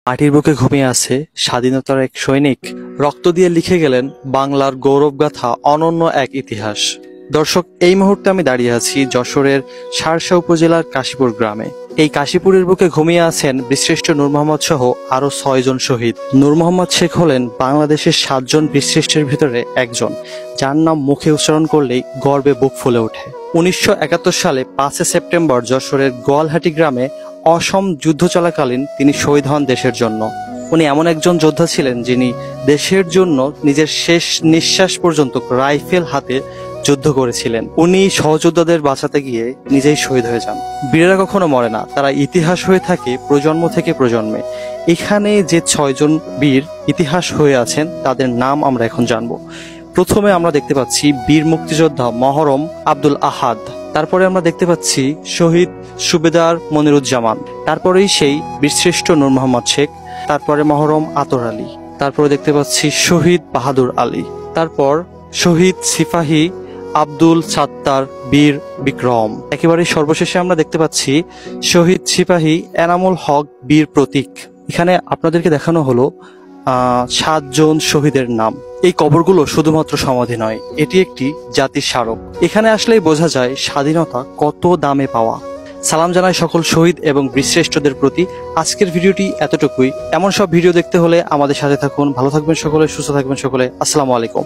মাটির বুকে ঘুমিয়ে আছে স্বাধীনতার এক সৈনিক, রক্ত দিয়ে লিখে গেলেন বাংলার গৌরবগাথা, অনন্য এক ইতিহাস। দর্শক, এই মুহূর্তে আমি দাঁড়িয়ে আছি যশোরের শার্শা উপজেলার কাশীপুর গ্রামে। এই কাশীপুরের বুকে ঘুমিয়ে আছেন বীরশ্রেষ্ঠ নূর মোহাম্মদ সহ আরো 6 জন শহীদ। নূর মোহাম্মদ শেখ হলেন বাংলাদেশের 7 জন বীরশ্রেষ্ঠের ভিতরে একজন, যার নাম মুখে উচ্চারণ করলেই গর্বে বুক ফুলে ওঠে। 1971 সালে 5 সেপ্টেম্বর যশোরের গোয়ালহাটি গ্রামে অসম যুদ্ধ চলাকালীন তিনি শহীদ হন দেশের জন্য। উনি এমন একজন যোদ্ধা ছিলেন যিনি দেশের জন্য নিজের শেষ নিঃশ্বাস পর্যন্ত রাইফেল হাতে যুদ্ধ করেছিলেন। উনি সহযোদ্ধাদের বাঁচাতে গিয়ে নিজেই শহীদ হয়ে যান। বীরেরা কখনো মরে না, তারা ইতিহাস হয়ে থাকে প্রজন্ম থেকে প্রজন্মে। এখানে যে 6 জন বীর ইতিহাস হয়ে আছেন তাদের নাম আমরা এখন জানবো। প্রথমে আমরা দেখতে পাচ্ছি বীর মুক্তিযোদ্ধা মহরম আব্দুল আহাদ, তারপরে আমরা দেখতে পাচ্ছি শহীদ সুবেদার মনিরুজ্জামান, তারপরেই সেই বীরশ্রেষ্ঠ নূর মোহাম্মদ শেখ, তারপরে মহরম আতর আলী, তারপরে দেখতে পাচ্ছি শহীদ বাহাদুর আলী, তারপর শহীদ সিপাহী আব্দুল সাত্তার বীর বিক্রম, একেবারে সর্বশেষে আমরা দেখতে পাচ্ছি শহীদ সিপাহী এনামুল হক বীর প্রতীক। এখানে আপনাদেরকে দেখানো হলো 7 জন শহীদের নাম। এই কবরগুলো শুধুমাত্র সমাধি নয়, এটি একটি জাতির স্মারক। এখানে আসলেই বোঝা যায় স্বাধীনতা কত দামে পাওয়া। সালাম জানাই সকল শহীদ এবং বীরশ্রেষ্ঠদের প্রতি। আজকের ভিডিওটি এতটুকুই। এমন সব ভিডিও দেখতে হলে আমাদের সাথে থাকুন। ভালো থাকবেন সকলে, সুস্থ থাকবেন সকলে। আসসালামু আলাইকুম।